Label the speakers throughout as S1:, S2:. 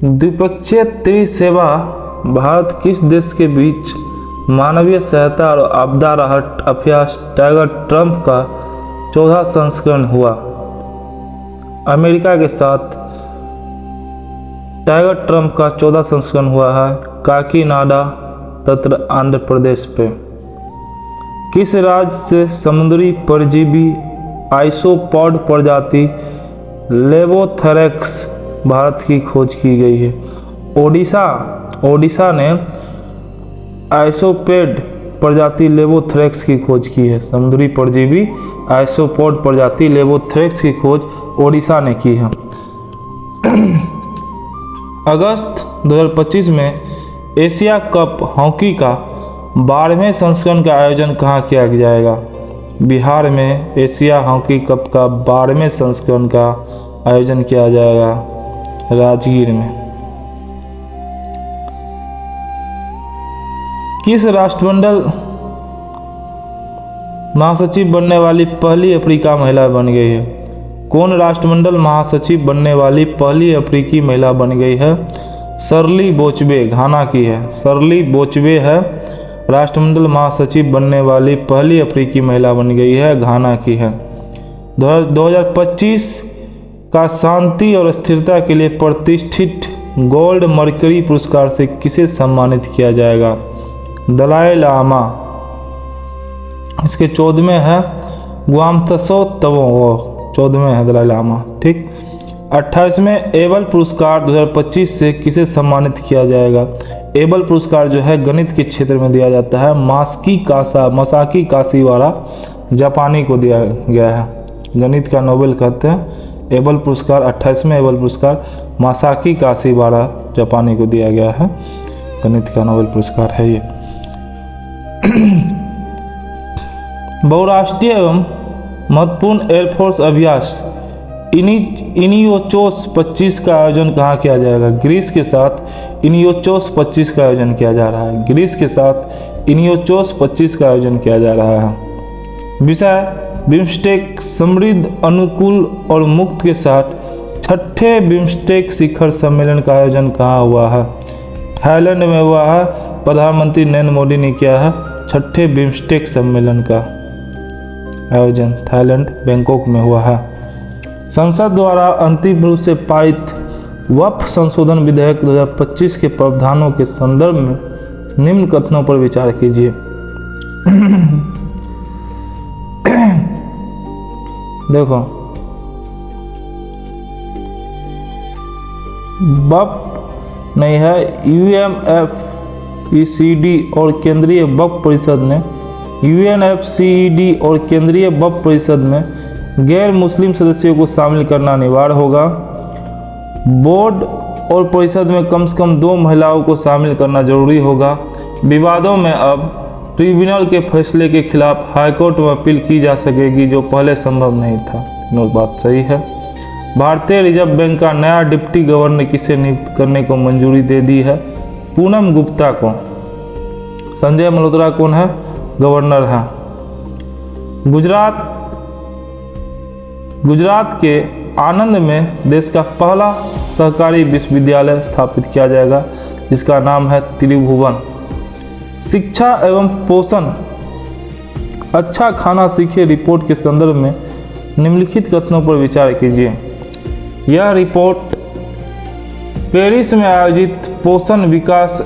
S1: द्विपक्षीय त्रिसेवा भारत किस देश के बीच मानवीय सहायता और आपदा राहत अभ्यास टाइगर ट्रम्प का 14वां संस्करण हुआ? अमेरिका के साथ टाइगर ट्रम्प का 14वां संस्करण हुआ है काकीनाडा तत्र आंध्र प्रदेश पे। किस राज्य से समुद्री परजीवी आइसोपॉड प्रजाति लेबोथेरैक्स भारत की खोज की गई है? ओडिशा ने आइसोपेड प्रजाति लेबोथेरैक्स की खोज की है। समुद्री परजीवी आइसोपॉड प्रजाति लेबोथेरैक्स की खोज ओडिशा ने की है। अगस्त 2025 में एशिया कप हॉकी का 12वें संस्करण का आयोजन कहाँ किया जाएगा? बिहार में एशिया हॉकी कप का 12वें संस्करण का आयोजन किया जाएगा राजगीर में। किस राष्ट्रमंडल महासचिव बनने वाली पहली अफ्रीका महिला बन गई है? कौन राष्ट्रमंडल महासचिव बनने वाली पहली अफ्रीकी महिला बन गई है? शर्ली बोचबे घाना की है। शर्ली बोचबे है राष्ट्रमंडल महासचिव बनने वाली पहली अफ्रीकी महिला बन गई है, घाना की है। 2025 का शांति और स्थिरता के लिए प्रतिष्ठित गोल्ड मर्करी पुरस्कार से किसे सम्मानित किया जाएगा? दलाई लामा। इसके 14वें है ग्वामत्सो तबो, 14वें है दलाई लामा। ठीक। 28वें एबल पुरस्कार 2025 से किसे सम्मानित किया जाएगा? एबल पुरस्कार जो है गणित के क्षेत्र में दिया जाता है। मसाकी काशीवारा जापानी को दिया गया है। गणित का नोबेल कहते हैं। एबल पुरस्कार 28वें एबल पुरस्कार मसाकी काशीवारा जापानी को दिया गया है। गणित का नोबेल पुरस्कार है ये। बहुराष्ट्रीय एवं महत्वपूर्ण एयरफोर्स अभ्यास इनियोचोस 25 का आयोजन कहाँ किया जाएगा? ग्रीस के साथ इनियोचोस 25 का आयोजन किया जा रहा है। ग्रीस के साथ इनियोचोस 25 का आयोजन किया जा रहा है। विषय बिम्स्टेक समृद्ध, अनुकूल और मुक्त के साथ 6ठे बिम्स्टेक शिखर सम्मेलन का आयोजन कहाँ हुआ है? थाईलैंड में हुआ है। प्रधानमंत्री नरेंद्र मोदी ने किया है 6ठे बिम्स्टेक सम्मेलन का आयोजन थाईलैंड बैंकॉक में हुआ है। संसद द्वारा अंतिम रूप से पारित वक्फ संशोधन विधेयक 2025 के प्रावधानों के संदर्भ में निम्न कथनों पर विचार कीजिए। देखो, वक्फ नहीं है, UNFCCD और केंद्रीय वक्फ परिषद ने UNFCCD और केंद्रीय वक्फ परिषद में गैर मुस्लिम सदस्यों को शामिल करना अनिवार्य होगा। बोर्ड और परिषद में कम से कम 2 महिलाओं को शामिल करना जरूरी होगा। विवादों में अब ट्रिब्यूनल के फैसले के खिलाफ हाईकोर्ट में अपील की जा सकेगी, जो पहले संभव नहीं था। बात सही है। भारतीय रिजर्व बैंक का नया डिप्टी गवर्नर किसे नियुक्त करने को मंजूरी दे दी है? पूनम गुप्ता को। संजय मल्होत्रा कौन है? गवर्नर है। गुजरात के आनंद में देश का पहला सहकारी विश्वविद्यालय स्थापित किया जाएगा, जिसका नाम है त्रिभुवन। शिक्षा एवं पोषण अच्छा खाना सीखे रिपोर्ट के संदर्भ में निम्नलिखित कथनों पर विचार कीजिए। यह रिपोर्ट पेरिस में आयोजित पोषण विकास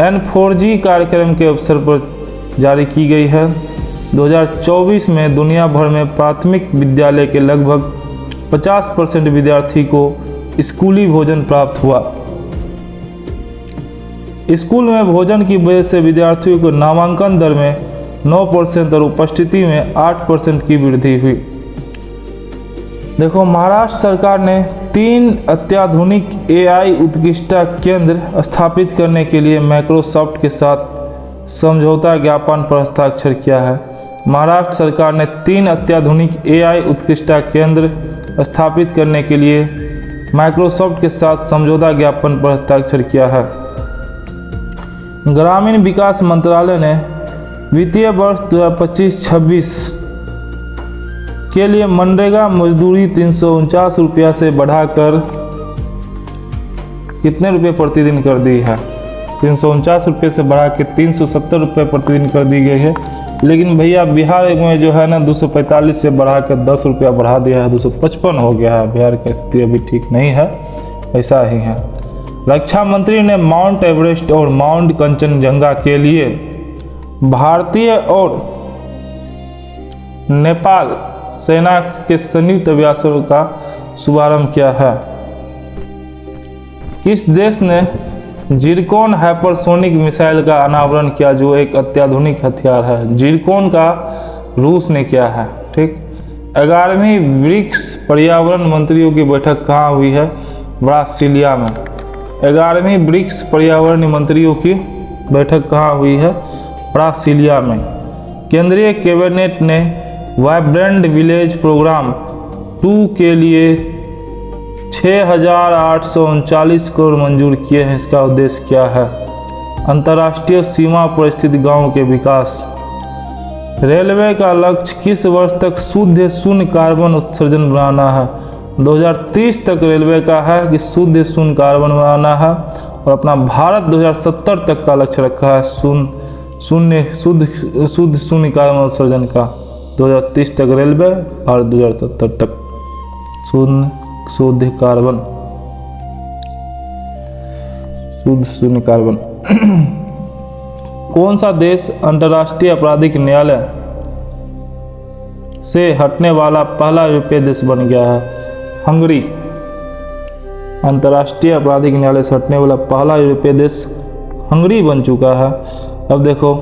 S1: N4G कार्यक्रम के अवसर पर जारी की गई है। 2024 में दुनिया भर में प्राथमिक विद्यालय के लगभग 50% विद्यार्थी को स्कूली भोजन प्राप्त हुआ। स्कूल में भोजन की वजह से विद्यार्थियों को नामांकन दर में 9% और उपस्थिति में 8% की वृद्धि हुई। देखो, महाराष्ट्र सरकार ने 3 अत्याधुनिक AI उत्कृष्टता केंद्र स्थापित करने के लिए माइक्रोसॉफ्ट के साथ समझौता ज्ञापन पर हस्ताक्षर किया है। महाराष्ट्र सरकार ने 3 अत्याधुनिक AI उत्कृष्टता केंद्र स्थापित करने के लिए माइक्रोसॉफ्ट के साथ समझौता ज्ञापन पर हस्ताक्षर किया है। ग्रामीण विकास मंत्रालय ने वित्तीय वर्ष 2025-26 के लिए मनरेगा मजदूरी 349 रुपया से बढ़ाकर कितने रुपये प्रतिदिन कर दी है? 349 रुपये से बढ़ा के 370 रुपये प्रतिदिन कर दी गई है। लेकिन भैया बिहार में जो है ना 245 से बढ़ा के 10 रुपया बढ़ा दिया है, 255 हो गया है। बिहार की स्थिति अभी ठीक नहीं है, ऐसा ही है। रक्षा मंत्री ने माउंट एवरेस्ट और माउंट कंचनजंगा के लिए भारतीय और नेपाल सेना के संयुक्त अभ्यासों का शुभारंभ किया है। किस देश ने जिरकॉन हाइपरसोनिक मिसाइल का अनावरण किया, जो एक अत्याधुनिक हथियार है? जिरकॉन का रूस ने किया है। ठीक। 11वीं ब्रिक्स पर्यावरण मंत्रियों की बैठक कहाँ हुई है? ब्रासीलिया में। 11वीं ब्रिक्स पर्यावरण मंत्रियों की बैठक कहाँ हुई है? ब्रासीलिया में। केंद्रीय कैबिनेट ने वाइब्रेंट विलेज प्रोग्राम 2 के लिए 6,839 करोड़ मंजूर किए हैं। इसका उद्देश्य क्या है? अंतर्राष्ट्रीय सीमा पर स्थित गांव के विकास। रेलवे का लक्ष्य किस वर्ष तक शुद्ध शून्य कार्बन उत्सर्जन बनाना है? 2030 तक रेलवे का है कि शुद्ध शून्य कार्बन बनाना है, और अपना भारत 2070 तक का लक्ष्य रखा है शुद्ध शून्य कार्बन उत्सर्जन का। 2030 तक रेलवे और 2070 तक शुद्ध शून्य कार्बन। कौन सा देश अंतर्राष्ट्रीय आपराधिक न्यायालय से हटने वाला पहला यूरोपीय देश बन गया है? हंगरी। अंतर्राष्ट्रीय आपराधिक न्यायालय से हटने वाला पहला यूरोपीय देश हंगरी बन चुका है। अब देखो,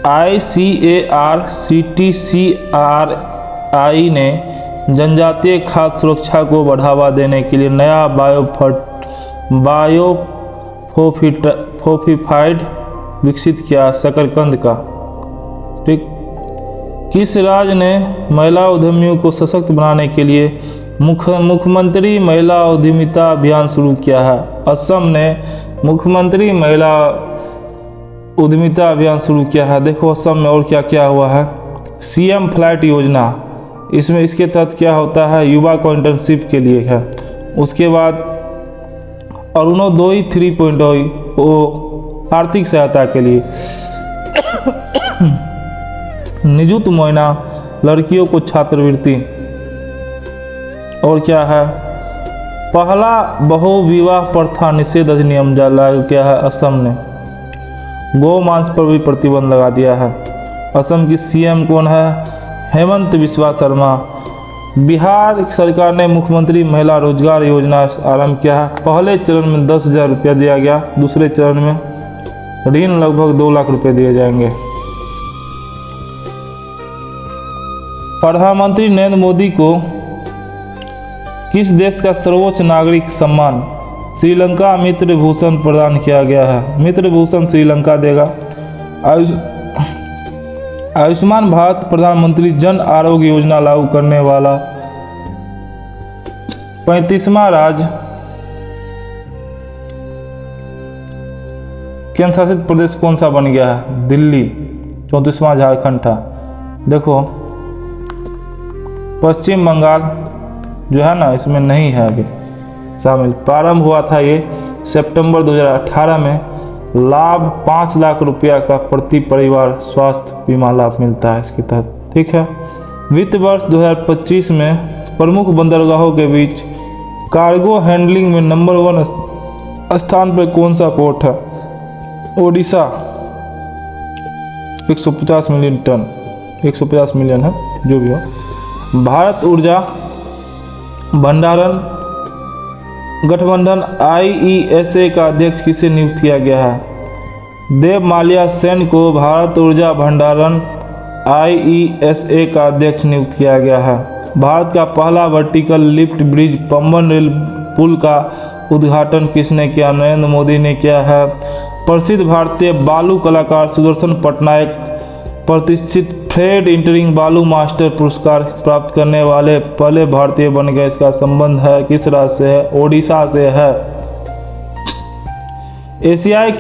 S1: ICAR-CTCRI ने जनजातीय खाद्य सुरक्षा को बढ़ावा देने के लिए नया बायोफोर्टिफाइड विकसित किया, शकरकंद का। ठीक। किस राज्य ने महिला उद्यमियों को सशक्त बनाने के लिए मुख्यमंत्री महिला उद्यमिता अभियान शुरू किया है? असम ने मुख्यमंत्री महिला उद्यमिता अभियान शुरू किया है। देखो असम में और क्या क्या हुआ है। CM फ्लैट योजना, इसमें इसके तहत क्या होता है? युवा को इंटर्नशिप के लिए है। उसके बाद अरुणोदय 3.0 वो आर्थिक सहायता के लिए। निजुत मोइना लड़कियों को छात्रवृत्ति। और क्या है? पहला बहुविवाह प्रथा निषेध अधिनियम लागू किया है असम ने। गौ मांस पर भी प्रतिबंध लगा दिया है। असम की CM कौन है? हेमंत बिस्वा शर्मा। बिहार सरकार ने मुख्यमंत्री महिला रोजगार योजना आरंभ किया है। पहले चरण में 10,000 रुपया दिया गया, दूसरे चरण में ऋण लगभग 2 लाख रुपए दिए जाएंगे। प्रधानमंत्री नरेंद्र मोदी को किस देश का सर्वोच्च नागरिक सम्मान श्रीलंका मित्र भूषण प्रदान किया गया है? मित्र भूषण श्रीलंका देगा। आयुष्मान भारत प्रधानमंत्री जन आरोग्य योजना लागू करने वाला 35वां राज्य केंद्र शासित प्रदेश कौन सा बन गया है? दिल्ली। 34वां झारखंड था। देखो पश्चिम बंगाल जो है ना, इसमें नहीं है अभी शामिल। प्रारंभ हुआ था ये सितंबर 2018 में। लाभ 5 लाख रुपया का प्रति परिवार स्वास्थ्य बीमा लाभ मिलता है इसके तहत। ठीक है। वित्त वर्ष 2025 में प्रमुख बंदरगाहों के बीच कार्गो हैंडलिंग में नंबर 1 स्थान पर कौन सा पोर्ट है? ओडिशा। 150 मिलियन टन, 150 मिलियन है जो भी हो। भारत ऊर्जा भंडारण गठबंधन IESA का अध्यक्ष किसे नियुक्त किया गया है? देव माल्या सेन को भारत ऊर्जा भंडारण IESA का अध्यक्ष नियुक्त किया गया है। भारत का पहला vertical lift bridge Pamban rail पुल का उद्घाटन किसने किया? नरेंद्र मोदी ने किया है। प्रसिद्ध भारतीय बालू कलाकार सुदर्शन पटनायक प्रतिष्ठित फ्रेड इंटरिंग बालू मास्टर पुरस्कार प्राप्त करने वाले पहले भारतीय बन गए। इसका संबंध है किस राज्य से है? ओडिशा से है। एशियाई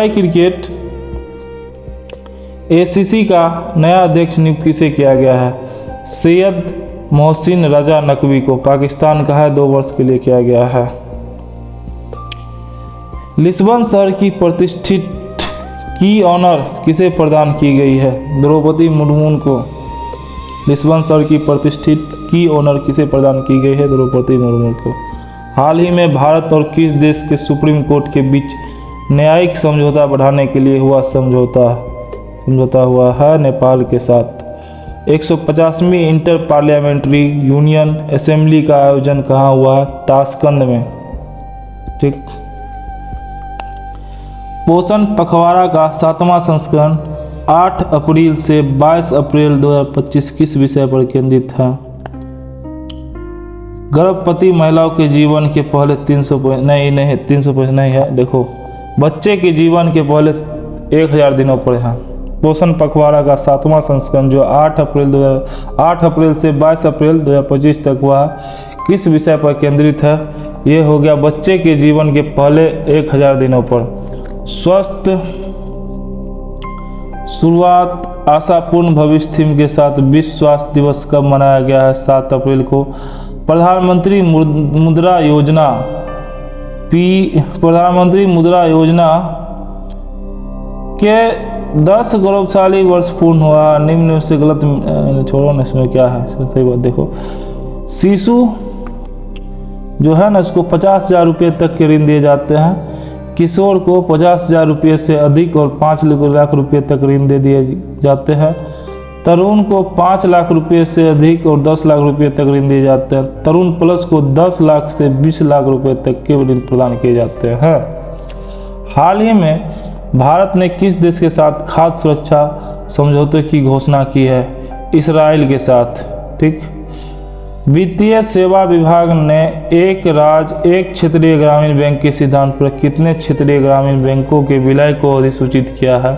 S1: क्रिकेट ACC का नया अध्यक्ष नियुक्त किसे किया गया है? सैयद मोहसिन रजा नकवी को पाकिस्तान का है, 2 वर्ष के लिए किया गया है। लिस्बन शहर की प्रतिष्ठित की ऑनर किसे प्रदान की गई है? द्रौपदी मुर्मू को। लिस्बन शहर की प्रतिष्ठित की ऑनर किसे प्रदान की गई है? द्रौपदी मुर्मू को। हाल ही में भारत और किस देश के सुप्रीम कोर्ट के बीच न्यायिक समझौता बढ़ाने के लिए हुआ समझौता हुआ है? नेपाल के साथ। 150वीं इंटर पार्लियामेंट्री यूनियन असेंबली का आयोजन कहाँ हुआ? ताशकंद में। ठीक। पोषण पखवाड़ा का 7वां संस्करण 8 अप्रैल से 22 अप्रैल 2025 किस विषय पर केंद्रित है? गर्भवती महिलाओं के जीवन के पहले 300 नहीं है। देखो, बच्चे के जीवन के पहले 1000 दिनों पर है। पोषण पखवाड़ा का 7वां संस्करण जो 8 अप्रैल से 22 अप्रैल 2025 तक हुआ, किस विषय पर केंद्रित है? ये हो गया बच्चे के जीवन के पहले 1000 दिनों पर। स्वस्थ शुरुआत आशापूर्ण भविष्य थीम के साथ विश्व स्वास्थ्य दिवस कब मनाया गया है? 7 अप्रैल को। प्रधानमंत्री मुद्रा योजना के 10 गौरवशाली वर्ष पूर्ण हुआ। निम्न में से गलत छोड़ो ना, इसमें क्या है? सही बात देखो, शिशु जो है ना, इसको 50,000 रुपये तक के ऋण दिए जाते हैं। किशोर को 50,000 रुपये से अधिक और 5 लाख रुपये तक ऋण दे दिए जाते हैं। तरुण को 5 लाख रुपये से अधिक और 10 लाख रुपये तक ऋण दिए जाते हैं। तरुण प्लस को 10 लाख से 20 लाख रुपये तक के ऋण प्रदान किए जाते हैं। हाल ही में भारत ने किस देश के साथ खाद्य सुरक्षा समझौते की घोषणा की है? इस्राइल के साथ। ठीक। वित्तीय सेवा विभाग ने एक राज्य एक क्षेत्रीय ग्रामीण बैंक के सिद्धांत पर कितने क्षेत्रीय ग्रामीण बैंकों के विलय को अधिसूचित किया है?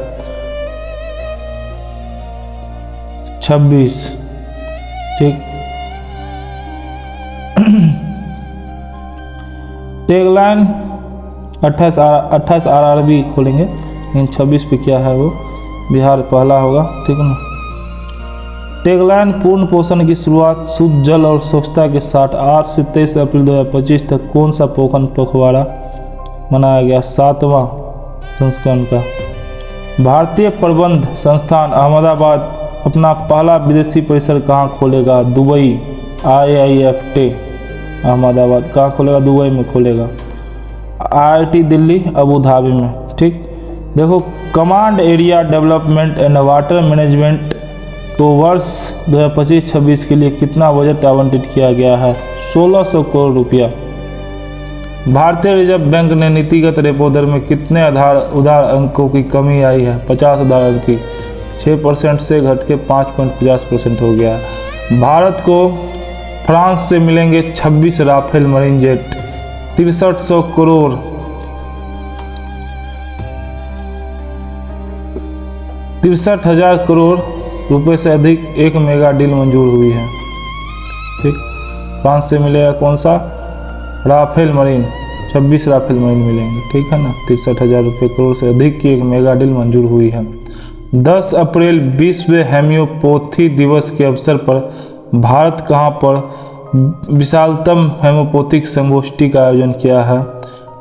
S1: 26। ठीक। टैगलाइन 28 RRB खोलेंगे, लेकिन 26 पे क्या है वो? बिहार पहला होगा। ठीक है ना। टैगलाइन पूर्ण पोषण की शुरुआत शुद्ध जल और स्वच्छता के साथ 8 से 23 अप्रैल 2025 तक कौन सा पोषण पखवाड़ा मनाया गया? 7वां संस्करण का। भारतीय प्रबंध संस्थान अहमदाबाद अपना पहला विदेशी परिसर कहाँ खोलेगा? दुबई। IIFT अहमदाबाद कहाँ खोलेगा? दुबई में खोलेगा। IIT दिल्ली अबू धाबी में। ठीक। देखो, command area development and water management को वर्ष 2025-26 के लिए कितना बजट आवंटित किया गया है? 1600 करोड़ रुपया। भारतीय रिजर्व बैंक ने नीतिगत रेपो दर में कितने उधार अंकों की कमी आई है? 50 उधार अंक की। 6% से घट के 5.50% हो गया। भारत को फ्रांस से मिलेंगे 26 Rafale marine jet. 6300 crore 63,000 crore रुपए से अधिक एक मेगा डील मंजूर हुई है। ठीक। फ्रांस से मिलेगा कौन सा? Rafale marine. 26 राफेल मरीन मिलेंगे। ठीक है ना। 63,000 करोड़ से अधिक की एक मेगा डील मंजूर हुई है। 10 अप्रैल विश्व हेम्योपैथी दिवस के अवसर पर भारत कहाँ पर विशालतम हेमोपैथिक संगोष्ठी का आयोजन किया है?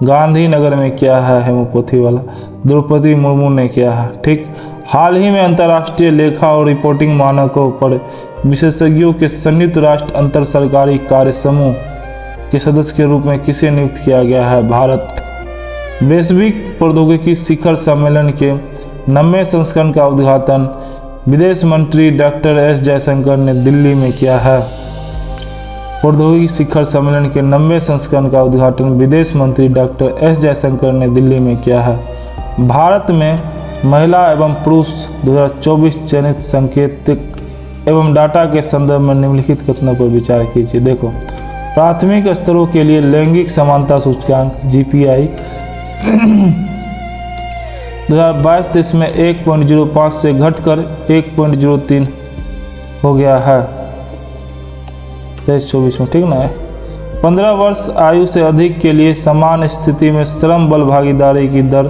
S1: गांधीनगर में किया है हेमोपैथी वाला। द्रौपदी मुर्मू ने किया है। ठीक। हाल ही में अंतर्राष्ट्रीय लेखा और रिपोर्टिंग मानकों पर विशेषज्ञों के संयुक्त राष्ट्र अंतर सरकारी कार्य समूह के सदस्य के रूप में किसे नियुक्त किया गया है? भारत। वैश्विक प्रौद्योगिकी शिखर सम्मेलन के 90वें संस्करण का उद्घाटन विदेश मंत्री डॉक्टर एस जयशंकर ने दिल्ली में किया है। प्रौद्योगिकी शिखर सम्मेलन के 90वें संस्करण का उद्घाटन विदेश मंत्री डॉक्टर एस जयशंकर ने दिल्ली में किया है। भारत में महिला एवं पुरुष 2024 चयनित सांकेतिक एवं डाटा के संदर्भ में निम्नलिखित कथनों पर विचार कीजिए। देखो, प्राथमिक स्तरों के लिए लैंगिक समानता सूचकांक GPI 2022-23 में 1.05 से घटकर 1.03 हो गया है 23-24 में। ठीक ना है। 15 वर्ष आयु से अधिक के लिए समान स्थिति में श्रम बल भागीदारी की दर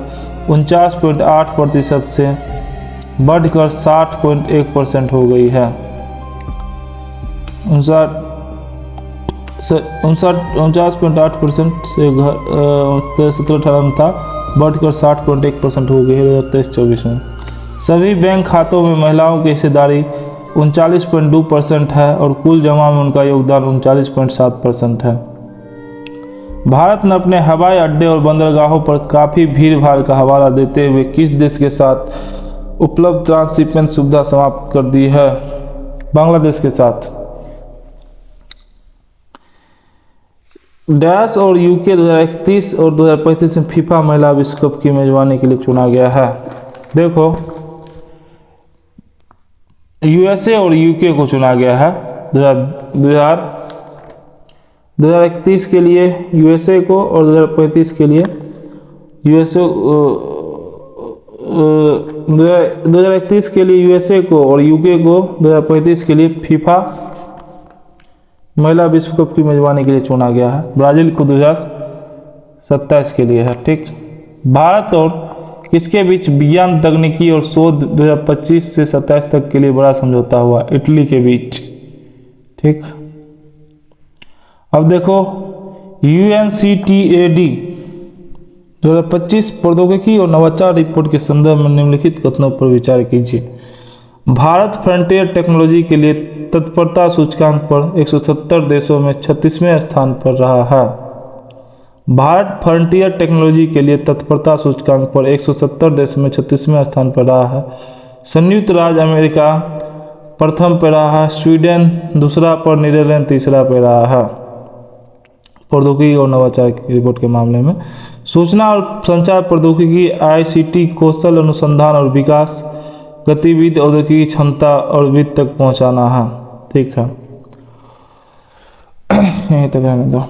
S1: 49.8% से बढ़कर 60.1% हो गई है। 49.8% से 17-18 में था, बढ़कर 60.1% हो गई है 2023-24 में। सभी बैंक खातों में महिलाओं की हिस्सेदारी 39.2% है और कुल जमा में उनका योगदान 39.7% है। भारत ने अपने हवाई अड्डे और बंदरगाहों पर काफ़ी भीड़ भाड़ का हवाला देते हुए किस देश के साथ उपलब्ध ट्रांसशिपमेंट सुविधा समाप्त कर दी है? बांग्लादेश के साथ। डैश और यूके 2031 और 2035 में फीफा महिला विश्व कप की मेजबानी के लिए चुना गया है। देखो, यूएसए और यूके को चुना गया है 2031 के लिए यूएसए को और 2035 के लिए यूएसए 2031 के लिए यूएसए को और यूके को 2035 के लिए फीफा महिला विश्व कप की मेजबानी के लिए चुना गया है। ब्राजील को 2027 के लिए है। ठीक, भारत और किसके बीच विज्ञान तकनीकी और शोध 2025 से 27 तक के लिए बड़ा समझौता हुआ? इटली के बीच। ठीक, अब देखो, UNCTAD 2025 प्रौद्योगिकी और नवाचार रिपोर्ट के संदर्भ में निम्नलिखित कथनों पर विचार कीजिए। भारत फ्रंटियर टेक्नोलॉजी के लिए तत्परता सूचकांक पर 170 देशों में 36वें स्थान पर रहा है। भारत फ्रंटियर टेक्नोलॉजी के लिए तत्परता सूचकांक पर 170 देशों में 36वें स्थान पर रहा है। संयुक्त राज्य अमेरिका प्रथम पर रहा है, स्वीडन दूसरा पर, नीदरलैंड तीसरा पर रहा है प्रौद्योगिकी और नवाचार की रिपोर्ट के मामले में। सूचना और संचार प्रौद्योगिकी ICT कौशल अनुसंधान और विकास गतिविधि औद्योगिक क्षमता और वित्त तक पहुंचाना है। ठीक है, यहीं तक रहने दो।